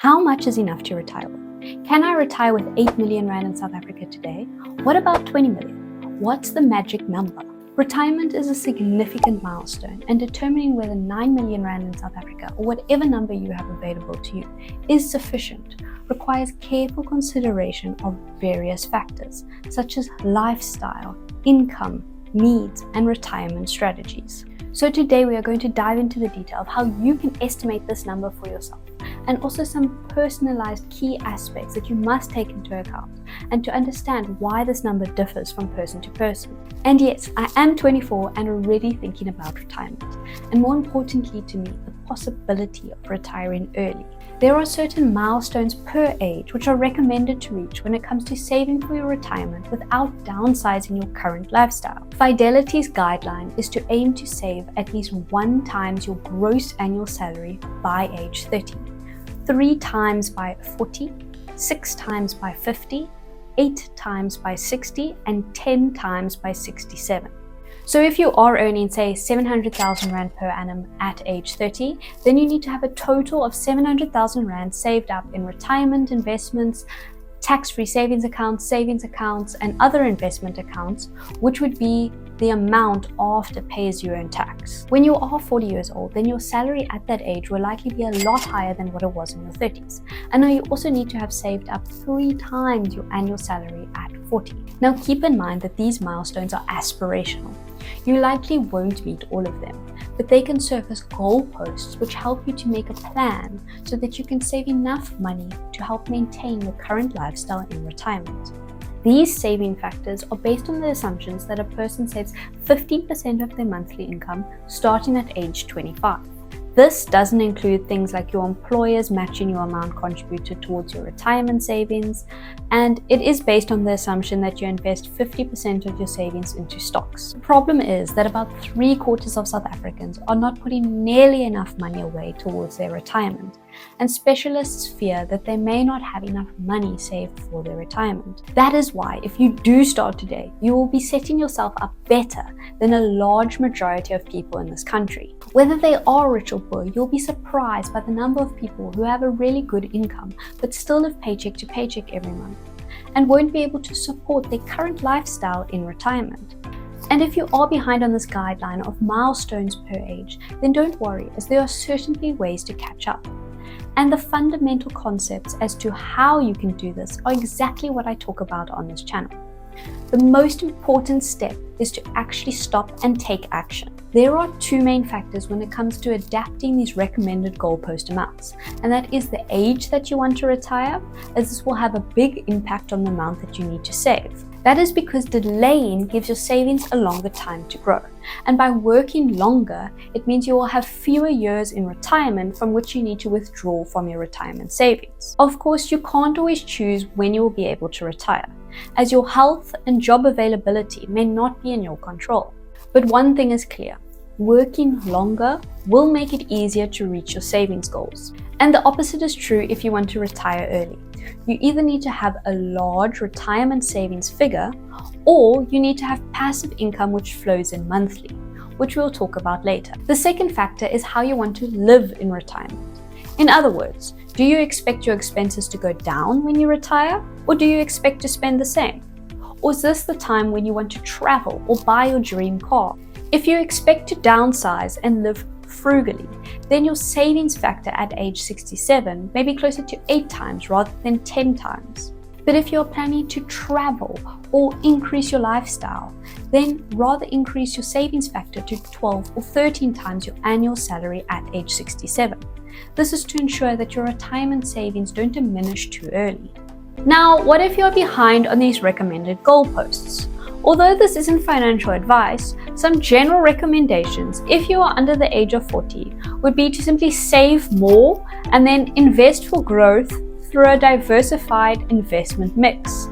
How much is enough to retire with? Can I retire with 8 million rand in South Africa today? What about 20 million? What's the magic number? Retirement is a significant milestone, and determining whether 9 million rand in South Africa or whatever number you have available to you is sufficient requires careful consideration of various factors such as lifestyle, income, needs, and retirement strategies. So today we are going to dive into the detail of how you can estimate this number for yourself, and also some personalized key aspects that you must take into account, and to understand why this number differs from person to person. And yes, I am 24 and already thinking about retirement, and more importantly to me, the possibility of retiring early. There are certain milestones per age which are recommended to reach when it comes to saving for your retirement without downsizing your current lifestyle. Fidelity's guideline is to aim to save at least 1 times your gross annual salary by age 30, 3 times by 40, 6 times by 50, 8 times by 60, and 10 times by 67. So if you are earning, say, 700,000 Rand per annum at age 30, then you need to have a total of 700,000 Rand saved up in retirement investments, tax-free savings accounts, and other investment accounts, which would be the amount after pay-as-you-earn tax. When you are 40 years old, then your salary at that age will likely be a lot higher than what it was in your 30s. And now you also need to have saved up 3 times your annual salary at 40. Now keep in mind that these milestones are aspirational. You likely won't meet all of them, but they can serve as goalposts which help you to make a plan so that you can save enough money to help maintain your current lifestyle in retirement. These saving factors are based on the assumptions that a person saves 15% of their monthly income starting at age 25. This doesn't include things like your employers matching your amount contributed towards your retirement savings, and it is based on the assumption that you invest 50% of your savings into stocks. The problem is that about 3/4 of South Africans are not putting nearly enough money away towards their retirement, and specialists fear that they may not have enough money saved for their retirement. That is why, if you do start today, you will be setting yourself up better than a large majority of people in this country. Whether they are rich or poor, you'll be surprised by the number of people who have a really good income but still live paycheck to paycheck every month and won't be able to support their current lifestyle in retirement. And if you are behind on this guideline of milestones per age, then don't worry, as there are certainly ways to catch up. And the fundamental concepts as to how you can do this are exactly what I talk about on this channel. The most important step is to actually stop and take action. There are 2 main factors when it comes to adapting these recommended goalpost amounts, and that is the age that you want to retire, as this will have a big impact on the amount that you need to save. That is because delaying gives your savings a longer time to grow. And by working longer, it means you will have fewer years in retirement from which you need to withdraw from your retirement savings. Of course, you can't always choose when you will be able to retire, as your health and job availability may not be in your control. But one thing is clear, working longer will make it easier to reach your savings goals. And the opposite is true if you want to retire early. You either need to have a large retirement savings figure, or you need to have passive income which flows in monthly, which we'll talk about later. The second factor is how you want to live in retirement. In other words, do you expect your expenses to go down when you retire, or do you expect to spend the same? Or is this the time when you want to travel or buy your dream car? If you expect to downsize and live frugally, then your savings factor at age 67 may be closer to 8 times rather than 10 times. But if you're planning to travel or increase your lifestyle, then rather increase your savings factor to 12 or 13 times your annual salary at age 67. This is to ensure that your retirement savings don't diminish too early. Now, what if you're behind on these recommended goalposts? Although this isn't financial advice, some general recommendations, if you are under the age of 40, would be to simply save more and then invest for growth through a diversified investment mix.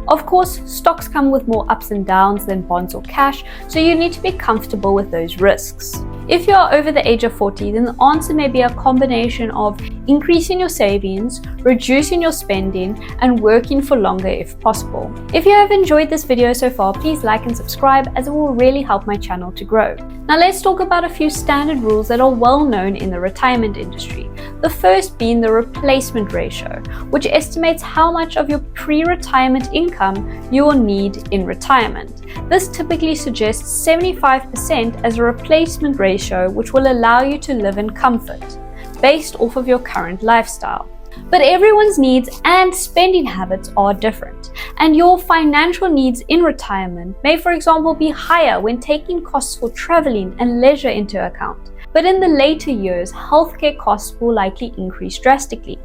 Of course, stocks come with more ups and downs than bonds or cash, so you need to be comfortable with those risks. If you are over the age of 40, then the answer may be a combination of increasing your savings, reducing your spending, and working for longer if possible. If you have enjoyed this video so far, please like and subscribe, as it will really help my channel to grow. Now let's talk about a few standard rules that are well known in the retirement industry. The first being the replacement ratio, which estimates how much of your pre-retirement income you will need in retirement. This typically suggests 75% as a replacement ratio, which will allow you to live in comfort based off of your current lifestyle. But everyone's needs and spending habits are different, and your financial needs in retirement may, for example, be higher when taking costs for traveling and leisure into account. But in the later years, healthcare costs will likely increase drastically.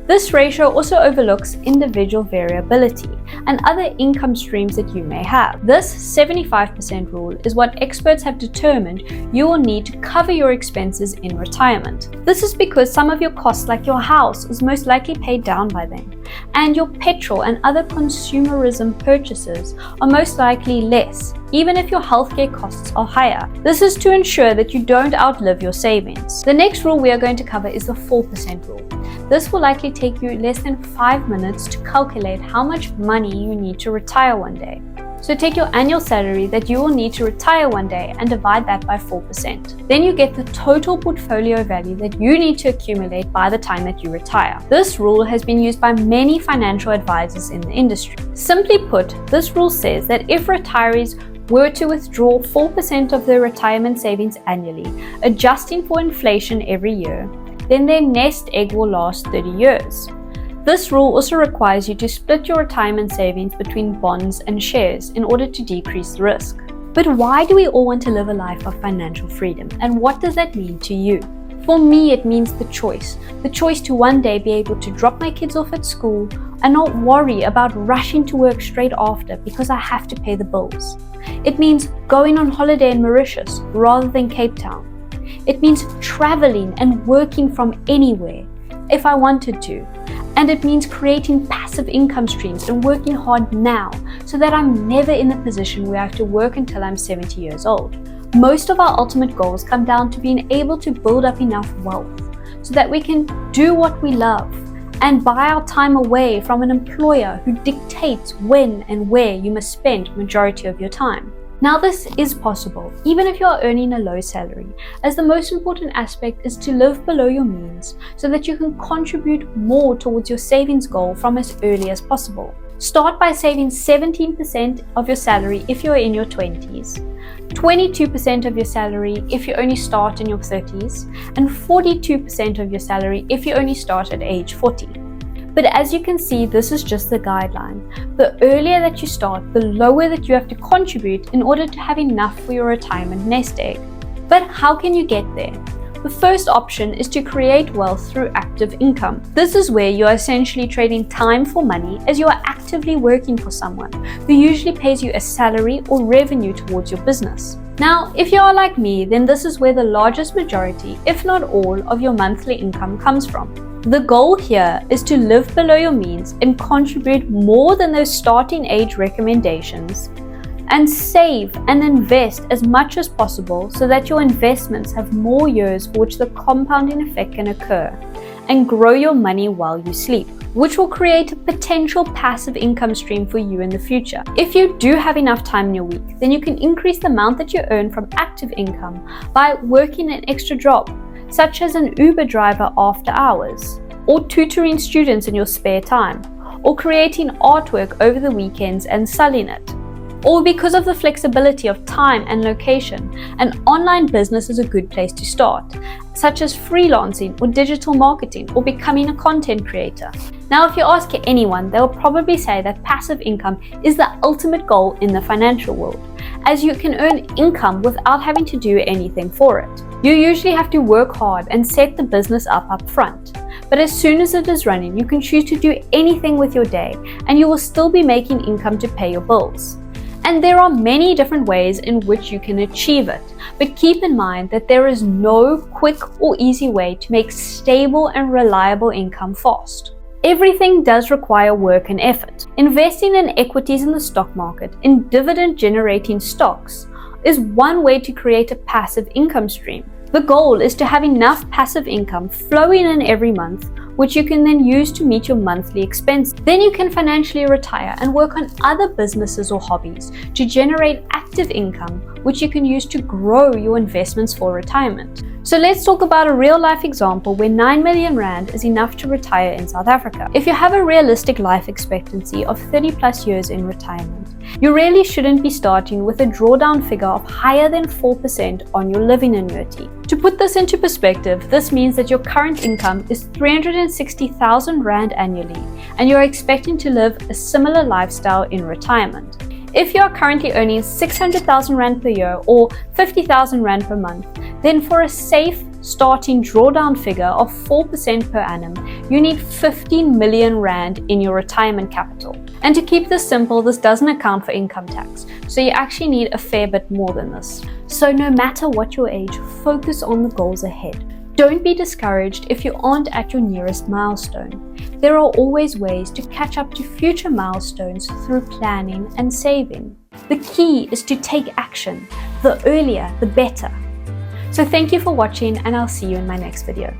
This ratio also overlooks individual variability and other income streams that you may have. This 75% rule is what experts have determined you will need to cover your expenses in retirement. This is because some of your costs, like your house, is most likely paid down by then, and your petrol and other consumerism purchases are most likely less, even if your healthcare costs are higher. This is to ensure that you don't outlive your savings. The next rule we are going to cover is the 4% rule. This will likely take you less than 5 minutes to calculate how much money you need to retire one day. So take your annual salary that you will need to retire one day and divide that by 4%. Then you get the total portfolio value that you need to accumulate by the time that you retire. This rule has been used by many financial advisors in the industry. Simply put, this rule says that if retirees were to withdraw 4% of their retirement savings annually, adjusting for inflation every year, then their nest egg will last 30 years. This rule also requires you to split your retirement savings between bonds and shares in order to decrease the risk. But why do we all want to live a life of financial freedom, and what does that mean to you? For me, it means the choice to one day be able to drop my kids off at school and not worry about rushing to work straight after because I have to pay the bills. It means going on holiday in Mauritius rather than Cape Town. It means traveling and working from anywhere if I wanted to. And it means creating passive income streams and working hard now so that I'm never in a position where I have to work until I'm 70 years old. Most of our ultimate goals come down to being able to build up enough wealth so that we can do what we love and buy our time away from an employer who dictates when and where you must spend majority of your time. Now this is possible, even if you are earning a low salary, as the most important aspect is to live below your means so that you can contribute more towards your savings goal from as early as possible. Start by saving 17% of your salary if you are in your 20s, 22% of your salary if you only start in your 30s, and 42% of your salary if you only start at age 40. But as you can see, this is just the guideline. The earlier that you start, the lower that you have to contribute in order to have enough for your retirement nest egg. But how can you get there? The first option is to create wealth through active income. This is where you are essentially trading time for money, as you are actively working for someone who usually pays you a salary or revenue towards your business. Now, if you are like me, then this is where the largest majority, if not all, of your monthly income comes from. The goal here is to live below your means and contribute more than those starting age recommendations, and save and invest as much as possible so that your investments have more years for which the compounding effect can occur, and grow your money while you sleep, which will create a potential passive income stream for you in the future. If you do have enough time in your week, then you can increase the amount that you earn from active income by working an extra job, such as an Uber driver after hours, or tutoring students in your spare time, or creating artwork over the weekends and selling it. Or because of the flexibility of time and location, an online business is a good place to start, such as freelancing or digital marketing or becoming a content creator. Now, if you ask anyone, they will probably say that passive income is the ultimate goal in the financial world, as you can earn income without having to do anything for it. You usually have to work hard and set the business up front. But as soon as it is running, you can choose to do anything with your day and you will still be making income to pay your bills. And there are many different ways in which you can achieve it, but keep in mind that there is no quick or easy way to make stable and reliable income fast. Everything does require work and effort. Investing in equities in the stock market, in dividend generating stocks, is one way to create a passive income stream. The goal is to have enough passive income flowing in every month, which you can then use to meet your monthly expenses. Then you can financially retire and work on other businesses or hobbies to generate active income, which you can use to grow your investments for retirement. So let's talk about a real life example where 9 million Rand is enough to retire in South Africa. If you have a realistic life expectancy of 30 plus years in retirement, you really shouldn't be starting with a drawdown figure of higher than 4% on your living annuity. To put this into perspective, this means that your current income is 360,000 Rand annually, and you're expecting to live a similar lifestyle in retirement. If you are currently earning 600,000 Rand per year or 50,000 Rand per month, then for a safe starting drawdown figure of 4% per annum, you need 15 million Rand in your retirement capital. And to keep this simple, this doesn't account for income tax, so you actually need a fair bit more than this. So no matter what your age, focus on the goals ahead. Don't be discouraged if you aren't at your nearest milestone. There are always ways to catch up to future milestones through planning and saving. The key is to take action. The earlier, the better. So thank you for watching, and I'll see you in my next video.